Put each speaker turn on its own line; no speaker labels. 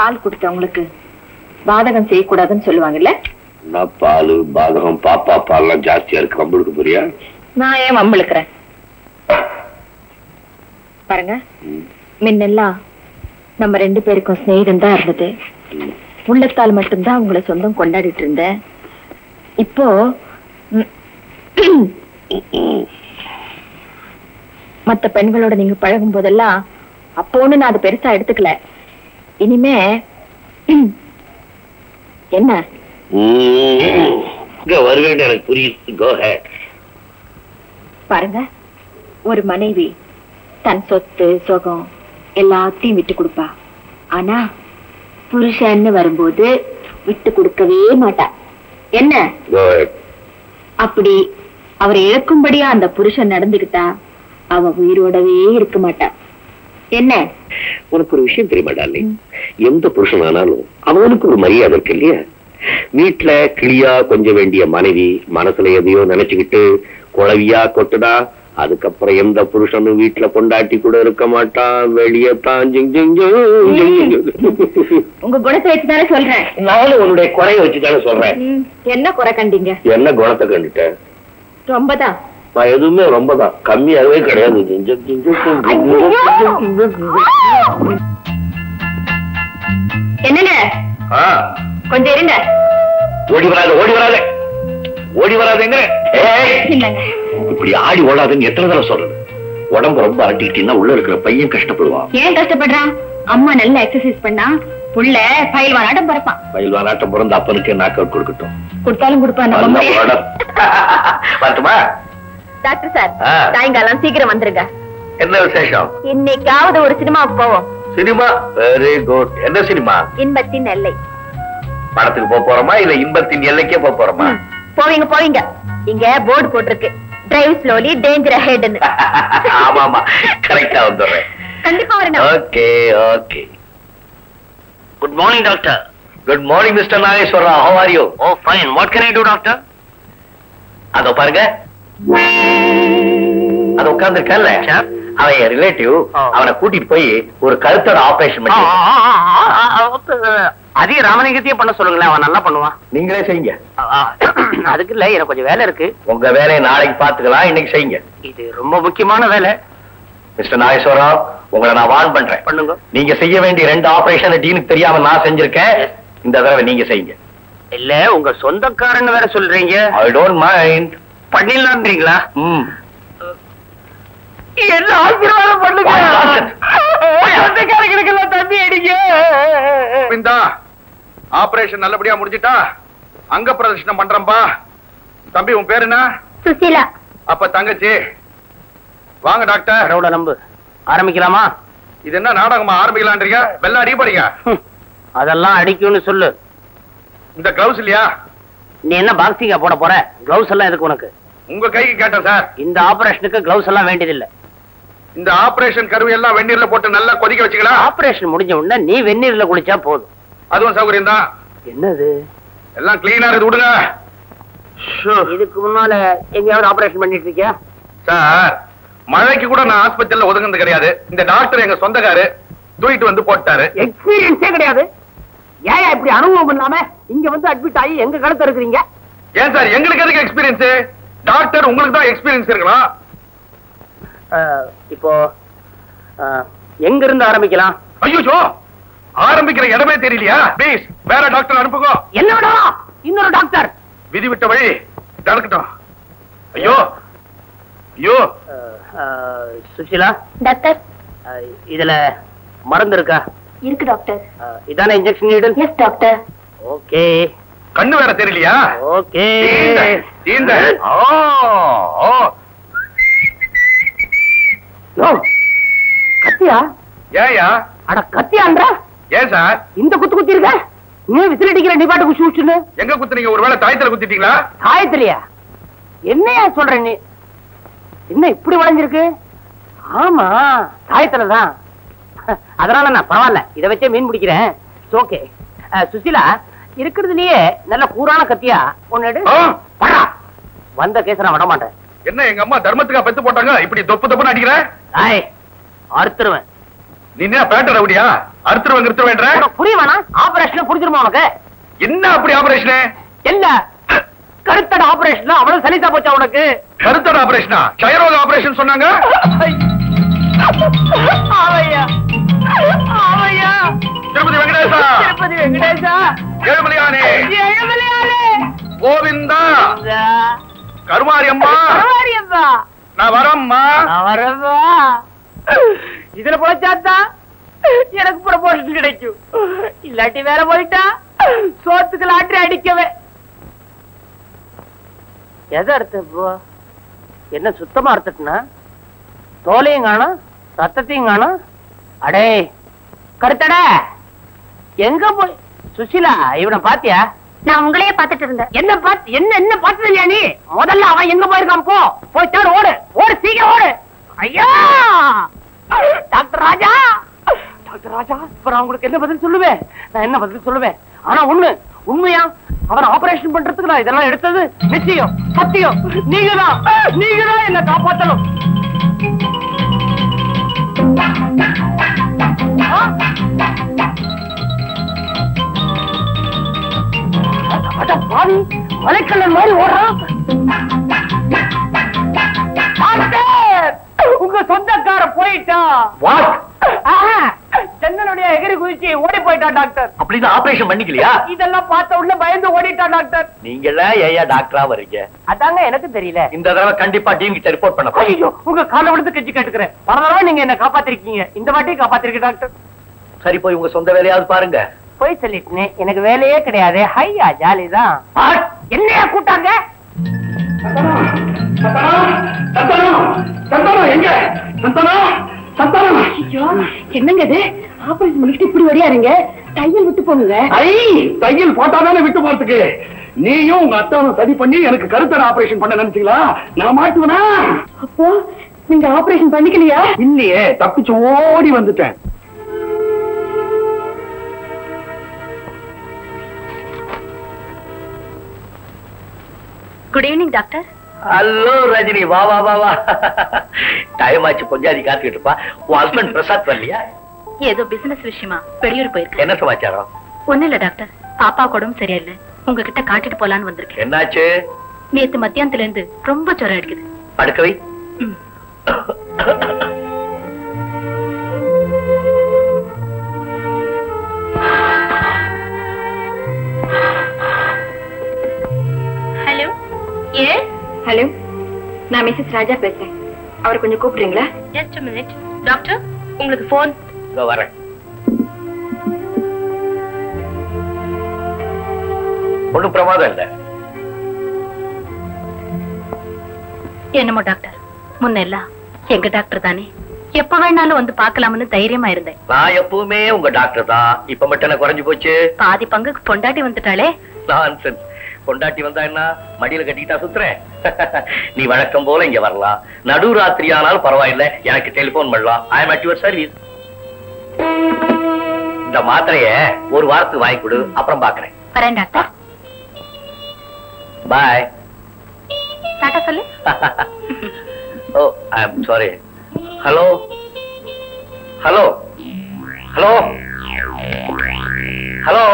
பால் கொடுத்தவங்களுக்கு பாதகம் செய்யக்கூடாதுன்னு சொல்லுவாங்கல்ல.
நான் பால் பாதகம் பாப்பா பால்லாம் ஜாஸ்தியா இருக்கு, வம்பளுக்கு புரியா?
நான் ஏன் வம்பளுக்குறேன் பாருங்க. முன்னெல்லாம் நம்ம 2 பேருக்கும் ஸ்நேகிதம் தான் இருந்தது. உள்ளத்தால் மட்டும்தான் உங்களை சொந்தம் கொண்டாடிட்டு இருந்தேன். இப்போ மத்த பெண்களோட நீங்க பழகும் போதெல்லாம் அப்போன்னு நான் அதை பெருசா எடுத்துக்கல. இனிமே என்ன
வருவேன் எனக்கு புரியுது.
பாருங்க, ஒரு மனைவி தன் சொத்து சுகம் எல்லாத்தையும் விட்டு கொடுப்பா. ஆனா புருஷன்னு வரும்போது விட்டு கொடுக்கவே மாட்டா. என்ன அப்படி அவரை இழக்கும்படியா அந்த புருஷன் நடந்துகிட்டா அவ உயிரோடவே இருக்க மாட்டா. என்ன
உனக்கு ஒரு விஷயம் தெரியுமா டார்லிங்? எந்த புருஷன் ஆனாலும் அவனுக்கு ஒரு மரியாதை இருக்கு இல்லையா? வீட்டுல கிளியா கொஞ்சம் வேண்டிய மனைவி மனசுல எதையோ நினைச்சுக்கிட்டு குழவியா கொட்டுடா, அதுக்கப்புறம் எந்த புருஷனும் வீட்டுல கொண்டாட்டி கூட இருக்க மாட்டான், வெளியே தான்.
உங்க குணத்தை வச்சுதானே சொல்றேன்.
நானும் உன்னுடைய குறைய வச்சுதானே சொல்றேன்.
என்ன குறை கண்டீங்க?
என்ன குணத்தை கண்டுட்டேன்?
ரொம்பதான்.
நான் எதுவுமே ரொம்பதான், கம்மியாகவே கிடையாது.
என்னங்க கொஞ்சம் இருங்க.
ஓடி வராது ஓடி வராது ஓடி வராதுங்க. இப்படி ஆடி ஓடாதுன்னு எத்தனை தடவை சொல்றது? உடம்பு ரொம்ப அரட்டிக்கிட்டீங்கன்னா உள்ள இருக்கிற பையன் கஷ்டப்படுவான்.
ஏன் கஷ்டப்படுறான்? அம்மா நல்ல எக்ஸசைஸ் பண்ணா புள்ள பயில்வானாட்டம் பிறப்பான்.
பயில்வானாட்டம் பிறந்த அப்பனுக்கு நாக் அவுட் கொடுக்கட்டும்.
கொடுத்தாலும் கொடுப்பான்.
பார்த்துமா
டாக்டர் சார், சாயங்காலம் சீக்கிரம் வந்துருங்க.
என்ன விசேஷம்?
இன்னைக்காவது ஒரு சினிமாவுக்கு போவோம்.
சினிமா? Very good. என்ன சினிமா?
இன்பத்தின் எல்லை.
படத்துக்கு போறோமா இல்ல இன்பத்தின் எல்லைக்கே போறோமா?
போவீங்க போவீங்க. இங்க போர்டு போட்டிருக்கு, டிரைவ் ஸ்லோலி டேஞ்சர் அஹெட்னு.
ஆமா ஆமா, கரெக்ட்டா வந்துறேன்.
கண்டிப்பா வரணும்.
Okay okay. Good morning doctor. Good morning mister Nageswara. How are you? Oh fine. What can I do doctor? அதோ பாருங்க, அது உட்கார்ந்துருக்கல, அவன் ரிலேட்டிவ். அவனை கூட்டிட்டு போய் ஒரு கழுத்தோட ஆபரேஷன் பண்ணி.
அதிக ராமலிங்கத்தையே பண்ண சொல்லுங்களேன், அவன் நல்லா பண்ணுவான்.
நீங்களே செய்யுங்க.
அதுக்கு இல்ல, எனக்கு கொஞ்சம் வேலை இருக்கு.
உங்க வேலையை நாளைக்கு பாத்துக்கலாம், இன்னைக்கு செய்யுங்க.
இது ரொம்ப முக்கியமான வேலை.
மிஸ்டர் நாகேஸ்வரா, உங்களை நான் வார்ன் பண்றேன்.
பண்ணுங்க.
நீங்க செய்ய வேண்டிய 2 ஆபரேஷன் டீனுக்கு தெரியாம நான் செஞ்சிருக்கேன். இந்த தடவை நீங்க செய்யுங்க.
இல்ல, உங்க சொந்தக்காரன்னு வேற சொல்றீங்க.
I don't mind.
பண்ணிடலான்றீங்களா? என்ன ஆசீர்வாதம் பண்ணுங்க. சொந்தக்காரங்களுக்கெல்லாம் தம்பி அடிங்க.
இந்த ஆபரேஷன் நல்லபடியா முடிஞ்சிட்டா அங்க பிரதர்ஷனம் பண்றம்பா. தம்பி, உன் பேரு என்ன?
சுசீலா.
அப்ப தங்கச்சி வாங்க டாக்டர்.
கடவுளை நம்பு. ஆரம்பிக்கலாமா?
இது என்ன நாடகமா ஆரம்பிக்கலான்றீங்க? வெள்ள அடி போறீங்க.
அதெல்லாம் அடிக்கும்னு சொல்லு.
இந்த கிளவுஸ் இல்லையா?
நீ என்ன பாக்ஸிங்கா போட போற? கிளவுஸ் எல்லாம் எதுக்கு உனக்கு?
உங்க கைக்கு கேட்டேன் சார்.
இந்த ஆபரேஷனுக்கு கிளவுஸ் எல்லாம் வேண்டியதில்லை.
இந்த ஆபரேஷன் கருவி எல்லாம் வெந்நீர்ல போட்டு நல்லா கொதிக்க வச்சுக்கலாம்.
ஆபரேஷன் முடிஞ்ச உடனே நீ வெந்நீர்ல குளிச்சா போதும்.
அதுவும் சௌகரியம் தான்.
என்னது?
எல்லாம் கிளீனா இருக்கு, விடுங்க.
இதுக்கு முன்னால எங்கயாவது ஆபரேஷன் பண்ணிட்டு இருக்கியா?
சார், மழைக்கு கூட நான் ஆஸ்பத்திரியில ஒதுங்குறது கிடையாது. இந்த டாக்டர் எங்க சொந்தக்காரு, தூக்கிட்டு வந்து போட்டாரு.
எக்ஸ்பீரியன்ஸே கிடையாது. ஏன் இப்படி அனுபவம் இல்லாம இங்க வந்து அட்மிட் ஆகி எங்க கழுத்து இருக்கிறீங்க?
ஏன் சார், எங்களுக்கு எதுக்கு எக்ஸ்பீரியன்ஸ்? டாக்டர், உங்களுக்கு தான் எக்ஸ்பீரியன்ஸ் இருக்கலாம்.
இப்போ எங்க இருந்து ஆரம்பிக்கலாம்?
ஐயோ, ஆரம்பிக்கிற இடமே தெரியலையா? ப்ளீஸ் வேற டாக்டர் அனுப்புங்க.
என்ன வேணும்? இன்னொரு டாக்டர்.
விதி விட்ட வழி நடக்கட்டும். ஐயோ ஐயோ.
சுஷிலா
டாக்டர்,
இதுல மருந்து இருக்கா?
இருக்கு டாக்டர்.
இதான injection needle?
Yes doctor.
Okay.
கண்ணு வேற தெரியலையா?
ஓகே. கத்தியா?
ஏயா?
அட கத்தியான்றா?
ஏன் சார்
இந்த குத்து குத்தி இருக்க? நீ விசில் அடிக்கிற நீ பாட்டு குச்சி குச்சுன்னு.
எங்க குத்துறீங்க? ஒருவேளை தாயத்துல குத்திட்டீங்களா?
தாயத்திலையா? என்னையா சொல்ற நீ? என்ன இப்படி வளைஞ்சிருக்கு? ஆமா, தாயத்துலதான். அதனால நான் பரவாயில்ல, இதை வச்சே மீன் பிடிக்கிறேன். ஓகே. சுசிலா, இருக்கிறதுலயே நல்ல கூரான கத்தியா ஒன்னு எடு. வந்த கேஸ் நான் விட மாட்டேன்.
என்ன எங்க அம்மா தர்மத்துக்கா பெத்து போட்டாங்க? இப்படி தொப்பு தொப்புன்னு அடிக்கிற?
அறுத்துருவேன்.
நீ என்ன பேட்ட ரவுடியா? அறுத்துருவேன்ற
புரிய வேணாம். ஆபரேஷன் புரிஞ்சிருமா உனக்கு?
என்ன அப்படி ஆபரேஷன்?
என்ன கருத்தட ஆபரேஷன்? அவ்வளவு சலிசா போச்சா உனக்கு?
கருத்தட ஆபரேஷனா? க்ஷயரோக ஆபரேஷன் சொன்னாங்க.
ஆவையா ஆவையா.
திருப்பதி வெங்கடேசா,
திருப்பதி வெங்கடேசா,
ஏழுமலையானே,
ஏழுமலையானே,
கோவிந்தா, கருமாரி அம்மா,
கருமாரி அம்மா,
நான் வரம்மா.
நான் வரவா. இதுல போச்சாத்தா எனக்கு ப்ரமோஷன் கிடைக்கும். இல்லாட்டி வேற போயிட்டா சோத்துக்கு லாட்டரி அடிக்கவே. எதை அர்த்தம் இப்போ? என்ன சுத்தமா அர்த்தத்துனா தோலையும் காணும் ரத்தத்தையும் காணும். அடே கருத்தட எங்க போய்? சுசிலா, இவனை பாத்தியா?
நான் உங்களையே பாத்துட்டு இருந்தேன்.
என்ன பார்த்து என்ன பார்த்தது இல்லையா நீ? முதல்ல அவன் எங்க போயிருக்கான்? போய் தேடு, ஓடு ஓடு, சீக்கிரம் ஓடு. ஐயா டாக்டர் ராஜா, டாக்டர் ராஜா, இப்ப நான் உங்களுக்கு என்ன பதில் சொல்லுவேன்? நான் என்ன பதில் சொல்லுவேன்? ஆனா உண்மையா அவன் ஆபரேஷன் பண்றதுக்கு நான் இதெல்லாம் எடுத்தது நிச்சயம், சத்தியம். நீங்கதான் என்ன காப்பாத்தணும். பாவி மலைக்கல்லன் மாதிரி ஓடுறான். உங்க சொந்தக்கார போயிட்டா. ஜன்னலுடைய எகிரி குதிச்சு ஓடி போயிட்டான் டாக்டர்.
அப்படின்னு ஆபரேஷன் பண்ணிக்கலையா?
இதெல்லாம் பார்த்த உடனே பயந்து ஓடிட்டான் டாக்டர்.
நீங்களா ஏயா டாக்டரா வரீங்க?
அதாங்க எனக்கு தெரியல.
இந்த தடவை கண்டிப்பா டீம் கிட்ட ரிப்போர்ட் பண்ண.
ஐயோ, உங்க காலை விழுந்து கெஞ்சி கேட்டுக்கிறேன். பரவாயில்ல, நீங்க என்ன காப்பாத்திருக்கீங்க. இந்த வாட்டி காப்பாத்திருக்க டாக்டர்.
சரி, போய் உங்க சொந்த வேலையாவது பாருங்க.
போய் சொல்லிட்டு எனக்கு வேலையே கிடையாது. ஹையா ஜாலிதான். என்னையா கூட்டாங்க?
என்னங்க இது? ஆபரேஷன் முடிச்சுட்டு இப்படி வரையாருங்க. தையல் விட்டு போங்க.
தையல் போட்டாதானே விட்டு போறதுக்கு. நீயும் உங்க அத்தாவும் சதி பண்ணி எனக்கு கருத்தட ஆபரேஷன் பண்ண நினைச்சீங்களா? நான் மாட்டுவனா?
அப்போ நீங்க ஆபரேஷன் பண்ணிக்கலையா?
இல்லையே, தப்பிச்சு ஓடி வந்துட்டேன்.
Good evening doctor.
Hello Rajini, வா வா வா வா. டைம் ஆச்சு, கொஞ்சாதி காத்துக்கிட்டு இருப்பா. உன் ஹஸ்பண்ட் பிரசாத் வரலையா?
ஏதோ பிசினஸ் விஷயமா வெளியூர் போயிருக்கேன்.
என்ன சமாச்சாரம்?
ஒண்ணு இல்ல டாக்டர், பாப்பா உடம்பு சரியில்லை. உங்ககிட்ட காட்டிட்டு போலான்னு வந்திருக்கேன்.
என்னாச்சு?
நேத்து மத்தியானத்துல இருந்து ரொம்ப ஜுரம் அடிக்குது.
படுக்கவை.
ஹலோ. ஹலோ, நான் மிஸ்ஸஸ் ராஜா பேசுறேன். அவர் கொஞ்சம் கூப்பிடுறீங்களா? Just a minute. டாக்டர், உங்களுக்கு போன்.
இதோ வரேன். ஒண்ணும் பிரமாதம் இல்ல.
என்னமோ டாக்டர், முன்னெல்லாம் எங்க டாக்டர் தானே, எப்ப வேணாலும் வந்து பாக்கலாம்னு தைரியமா இருந்தேன்.
நான் எப்பவுமே உங்க டாக்டர் தான். இப்ப மட்டும் என்ன குறைஞ்சு போச்சு?
பாதி பங்குக்கு பொண்டாட்டி வந்துட்டாளே.
நான்சென்ஸ். பொண்டாட்டி வந்தா என்ன, மடியில கட்டிக்கிட்டா சுத்துறேன்? நீ வழக்கம் போல இங்க வரலாம். நடுராத்திரி ஆனாலும் பரவாயில்ல, எனக்கு டெலிபோன் பண்ணலாம். I am at your service. இந்த மாத்திரைய ஒரு வாரத்துக்கு வாங்கி கொடு, அப்புறம் பாக்குறேன்.
வரேன் டாக்டர்.
பாய்.
டாட்டா சொல்லு.
Oh, I am sorry. Hello hello hello hello